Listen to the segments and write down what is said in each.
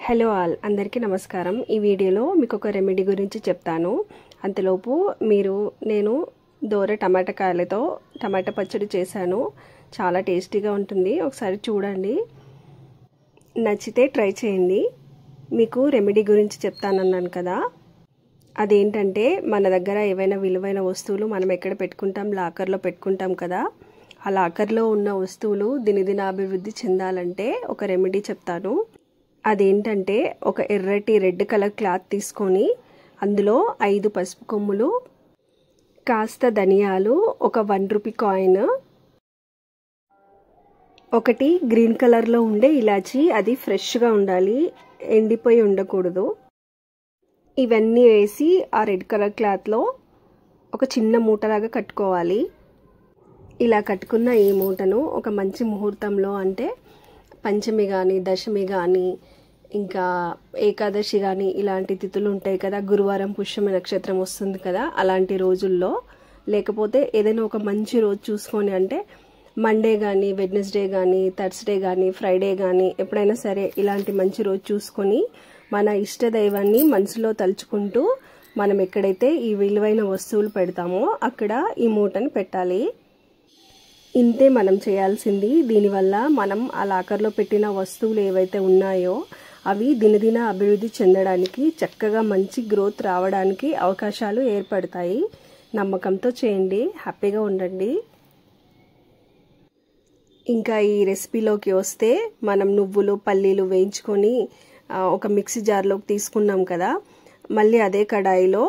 Hello all అందరికీ నమస్కారం। ఈ వీడియోలో మీకు ఒక రెమెడీ గురించి చెప్తాను। అంతలోపు నేను దోర టమాటాకాయలతో టమాటా పచ్చడి చేశాను। చాలా టేస్టీగా ఉంటుంది, ఒకసారి చూడండి, నచ్చితే ట్రై చేయండి। మీకు రెమెడీ గురించి చెప్తానన్నాను కదా, అదేంటంటే మన దగ్గర ఏవైనా విలువైన వస్తువులు మనం ఎక్కడ పెట్టుకుంటాం, లాకర్లో పెట్టుకుంటాం కదా, ఆ లాకర్లో ఉన్న వస్తువులు దినదిన అభివృద్ధి చెందాలంటే ఒక రెమెడీ చెప్తాను। అదేంటంటే ఒక ఎర్రటి రెడ్ కలర్ క్లాత్ తీసుకొని అందులో 5 పసుపు కొమ్ములు, కాస్త ధనియాలు, ఒక 1 రూపీ కాయిన్, ఒకటి గ్రీన్ కలర్లో ఉండే ఇలాచి, అది ఫ్రెష్గా ఉండాలి, ఎండిపోయి ఉండకూడదు। ఇవన్నీ వేసి ఆ రెడ్ కలర్ క్లాత్లో ఒక చిన్న మూటలాగా కట్టుకోవాలి। ఇలా కట్టుకున్న ఈ మూటను ఒక మంచి ముహూర్తంలో, అంటే పంచమి కానీ, దశమి కానీ, ఇంకా ఏకాదశి కానీ, ఇలాంటి తిథులు ఉంటాయి కదా, గురువారం పుష్యమి నక్షత్రం వస్తుంది కదా, అలాంటి రోజుల్లో, లేకపోతే ఏదైనా ఒక మంచి రోజు చూసుకొని, అంటే మండే కానీ, వెడ్నెస్డే కానీ, థర్స్డే కానీ, ఫ్రైడే కానీ, ఎప్పుడైనా సరే ఇలాంటి మంచి రోజు చూసుకొని మన ఇష్ట దైవాన్ని మనసులో తలుచుకుంటూ మనం ఎక్కడైతే ఈ విలువైన వస్తువులు పెడతామో అక్కడ ఈ మూటని పెట్టాలి। ఇంతే మనం చేయాల్సింది। దీనివల్ల మనం ఆ లాకర్లో పెట్టిన వస్తువులు ఏవైతే ఉన్నాయో అవి దినదిన అభివృద్ధి చెందడానికి, చక్కగా మంచి గ్రోత్ రావడానికి అవకాశాలు ఏర్పడతాయి। నమ్మకంతో చేయండి, హ్యాపీగా ఉండండి। ఇంకా ఈ రెసిపీలోకి వస్తే, మనం నువ్వులు పల్లీలు వేయించుకొని ఒక మిక్సీ జార్లోకి తీసుకున్నాం కదా, మళ్ళీ అదే కడాయిలో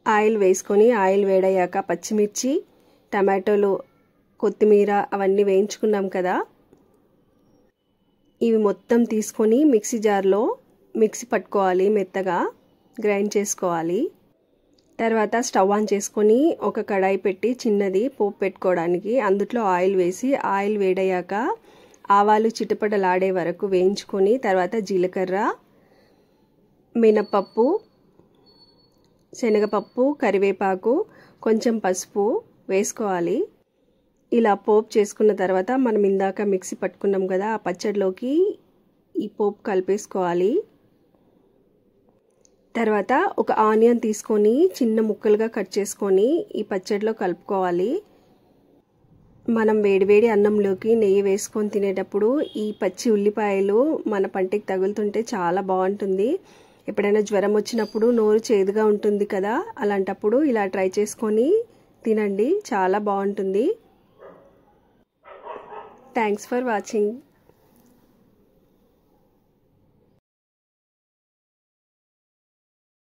ఆయిల్ వేసుకొని, ఆయిల్ వేడయ్యాక పచ్చిమిర్చి, టమాటోలు, కొత్తిమీర అవన్నీ వేయించుకున్నాం కదా, ఇవి మొత్తం తీసుకొని మిక్సీ జార్లో మిక్సీ పట్టుకోవాలి, మెత్తగా గ్రైండ్ చేసుకోవాలి। తర్వాత స్టవ్ ఆన్ చేసుకొని ఒక కడాయి పెట్టి, చిన్నది పోపు పెట్టుకోవడానికి, అందులో ఆయిల్ వేసి, ఆయిల్ వేడయ్యాక ఆవాలు చిటపటలాడే వరకు వేయించుకొని, తర్వాత జీలకర్ర, మినపప్పు, శనగపప్పు, కరివేపాకు, కొంచెం పసుపు వేసుకోవాలి। ఇలా పోపు చేసుకున్న తర్వాత మనం ఇందాక మిక్సీ పట్టుకున్నాం కదా, ఆ పచ్చడిలోకి ఈ పోపు కలిపేసుకోవాలి। తర్వాత ఒక ఆనియన్ తీసుకొని చిన్న ముక్కలుగా కట్ చేసుకొని ఈ పచ్చడిలో కలుపుకోవాలి। మనం వేడివేడి అన్నంలోకి నెయ్యి వేసుకొని తినేటప్పుడు ఈ పచ్చి ఉల్లిపాయలు మన పంటికి తగులుతుంటే చాలా బాగుంటుంది। ఎప్పుడైనా జ్వరం వచ్చినప్పుడు నోరు చేదుగా ఉంటుంది కదా, అలాంటప్పుడు ఇలా ట్రై చేసుకొని తినండి, చాలా బాగుంటుంది। Thanks for watching.